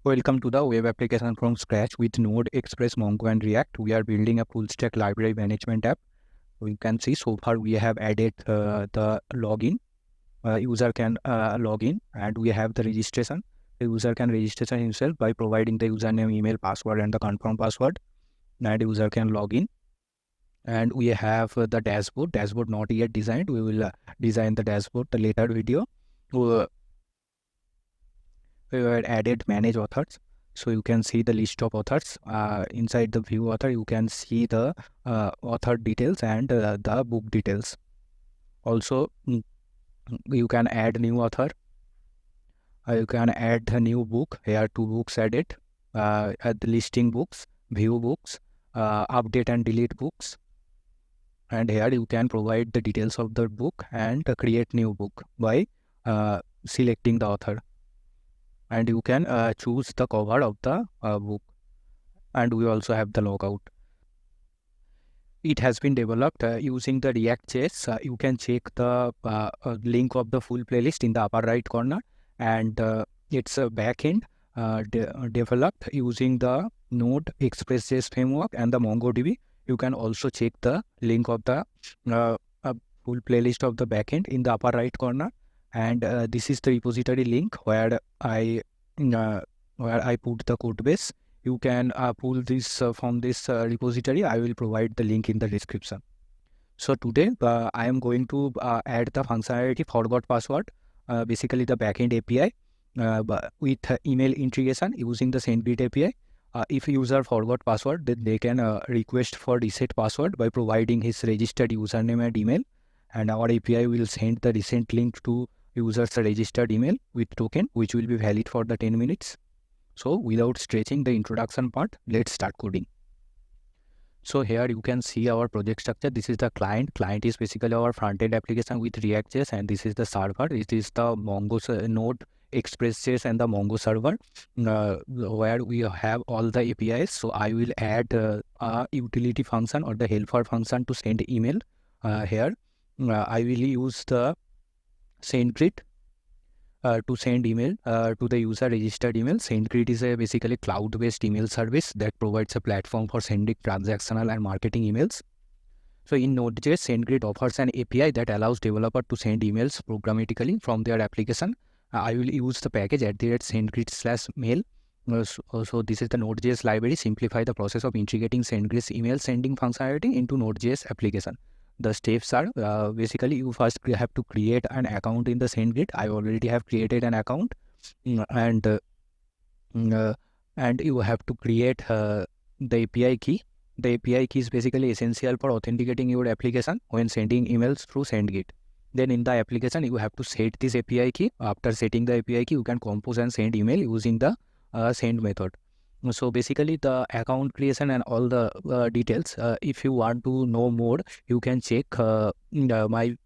Welcome to the web application from scratch with Node, Express, Mongo and React. We are building a full stack library management app. You can see so far we have added the login. User can log in, and we have the registration. The user can register himself by providing the username, email, password and the confirm password. And user can log in. And we have the dashboard. Dashboard not yet designed. We will design the dashboard the later video. We have added manage authors, so you can see the list of authors. Inside the view author you can see the author details and the book details. Also you can add new author. You can add the new book. Here two books added, at the listing books, view books, update and delete books. And here you can provide the details of the book and create new book by selecting the author. And you can choose the cover of the book. And we also have the logout. It has been developed using the React.js. You can check the link of the full playlist in the upper right corner. And it's a backend developed using the Node, Express.js framework and the MongoDB. You can also check the link of the full playlist of the backend in the upper right corner. And this is the repository link where I put the code base. You can pull this from this repository. I will provide the link in the description. So today I am going to add the functionality forgot password, basically the backend API with email integration using the Sendgrid API. If user forgot password, then they can request for reset password by providing his registered username and email. And our API will send the recent link to user's registered email with token, which will be valid for the 10 minutes. So without stretching the introduction part, let's start coding. So here you can see our project structure. This is the client. Client is basically our front-end application with React.js, and this is the server. It is the Mongo Node, Express.js and the Mongo server, where we have all the APIs. So I will add a utility function or the helper function to send email. Here I will use the Sendgrid to send email to the user registered email. Sendgrid is a basically cloud-based email service that provides a platform for sending transactional and marketing emails. So in Node.js, Sendgrid offers an API that allows developer to send emails programmatically from their application. I will use the package @sendgrid/mail. So this is the Node.js library. Simplify the process of integrating Sendgrid's email sending functionality into Node.js application. The steps are basically you first have to create an account in the Sendgrid. I already have created an account, and you have to create the API key. The API key is basically essential for authenticating your application when sending emails through Sendgrid. Then in the application, you have to set this API key. After setting the API key, you can compose and send email using the send method. So basically the account creation and all the details. If you want to know more, you can check my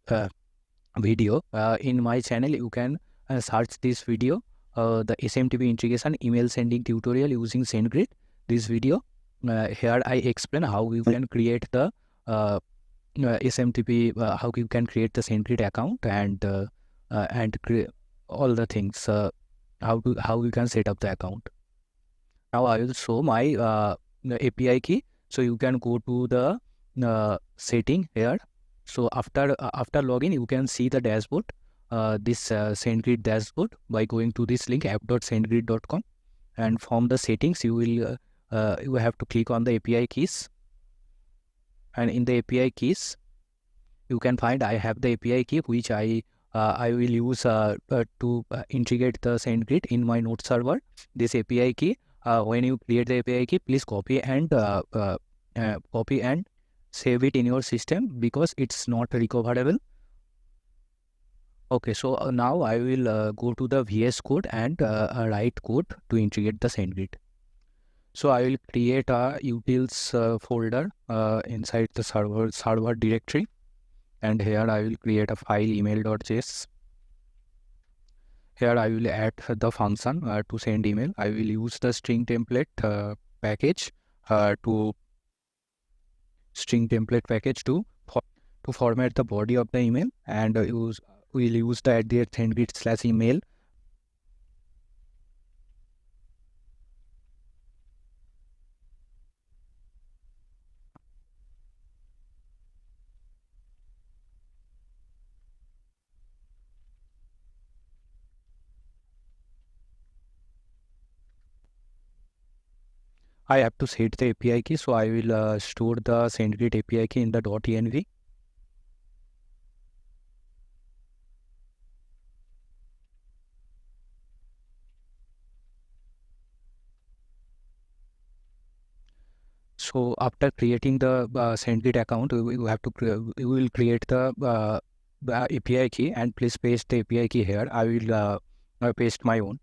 video in my channel. You can search this video, the SMTP integration email sending tutorial using Sendgrid. This video here I explain how you can create the SMTP, how you can create the Sendgrid account and all the things, how you can set up the account. Now I will show my API key. So you can go to the setting here. So after login, you can see the dashboard, this Sendgrid dashboard by going to this link app.sendgrid.com, and from the settings you will you have to click on the API keys, and in the API keys you can find I have the API key which I will use to integrate the Sendgrid in my Node server. This API key. When you create the API key, please copy and save it in your system because it's not recoverable. Okay, so now I will go to the VS Code and write code to integrate the Sendgrid. So I will create a utils folder inside the server directory, and here I will create a file email.js. Here I will add the function to send email. I will use the string template package to format the body of the email, and we'll use the @sendgrid/email I have to set the API key, so I will store the Sendgrid API key in the .env. So after creating the Sendgrid account, we will create the API key, and please paste the API key here. I will paste my own.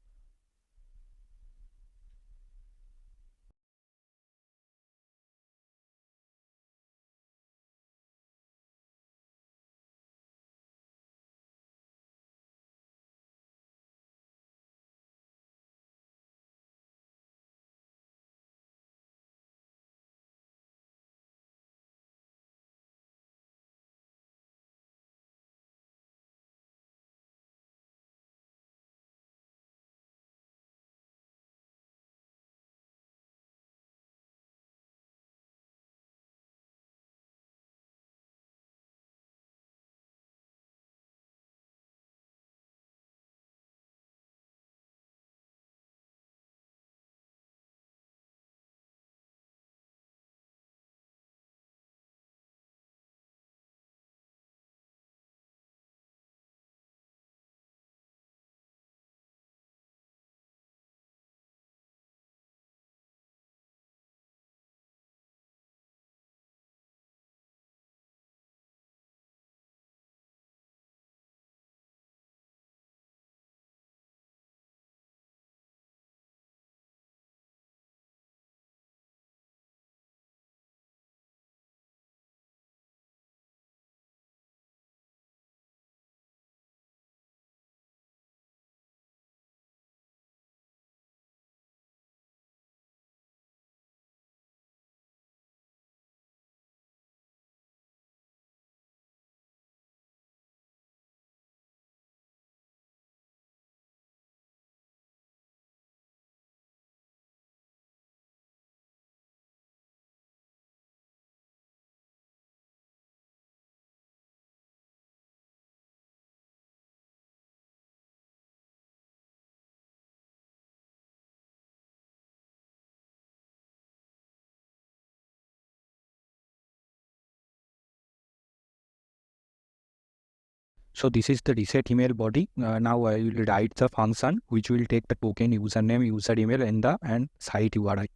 So this is the reset email body. Now I will write the function which will take the token username, user email, and site URI.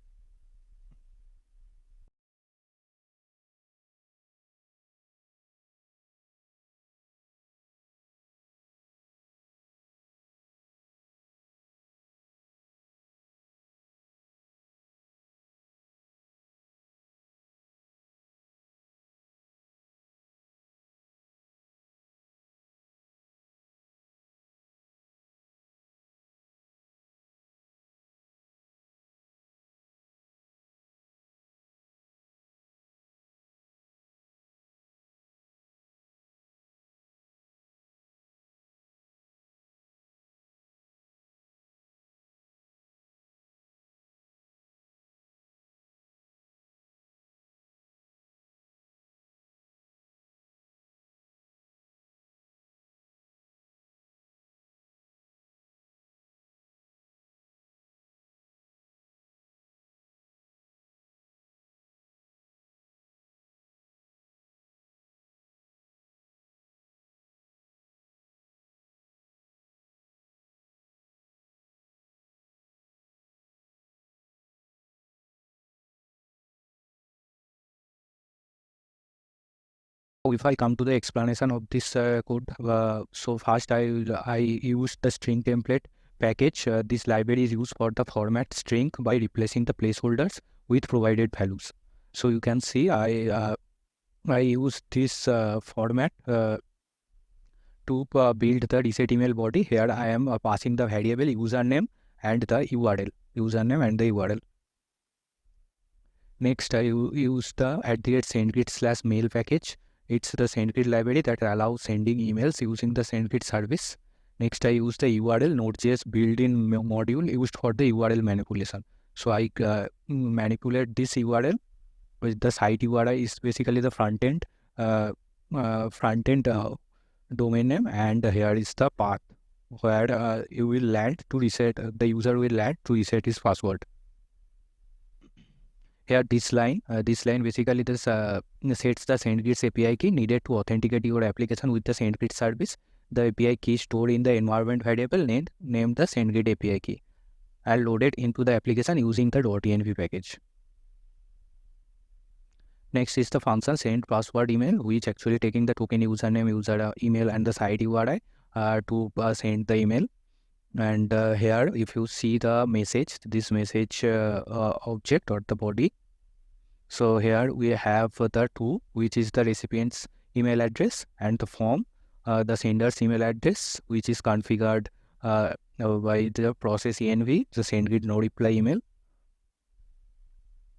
So if I come to the explanation of this code, so first I use the string template package. This library is used for the format string by replacing the placeholders with provided values. So you can see I use this format to build the reset email body. Here I am passing the variable username and the URL. Next, I use the @sendgrid/mail package. It's the Sendgrid library that allows sending emails using the Sendgrid service. Next, I use the URL Node.js built-in module used for the URL manipulation. So I manipulate this URL with the site URI is basically the uh, front end domain name, and here is the path where you will land to reset. The user will land to reset his password. Here this line basically this sets the Sendgrid API key needed to authenticate your application with the Sendgrid service. The API key stored in the environment variable named the Sendgrid API key and loaded into the application using the .env package. Next is the function send password email, which actually taking the token username, user email and the site URI to send the email. And here if you see the message, this message object or the body. So here we have the two, which is the recipient's email address and the form, the sender's email address, which is configured by the process env, the Sendgrid no reply email,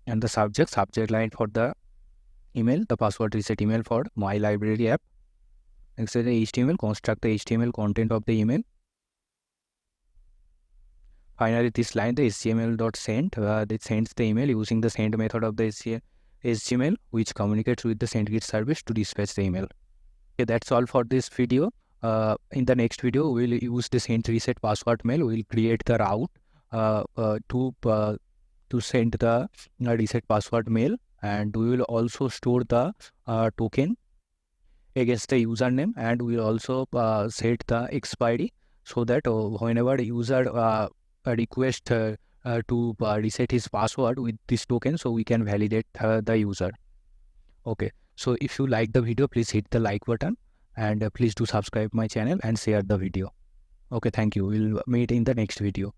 and the subject line for the email, the password reset email for my library app. Next is the HTML, construct the HTML content of the email. Finally, this line, the HTML.send, it sends the email using the send method of the HTML, which communicates with the Sendgrid service to dispatch the email. Okay, that's all for this video. In the next video, we'll use the send reset password mail. We'll create the route to send the reset password mail, and we will also store the token against the username, and we'll also set the expiry so that whenever a user request to reset his password with this token, so we can validate the user. Okay, so if you like the video, please hit the like button, and please do subscribe my channel and share the video. Okay, thank you. We'll meet in the next video.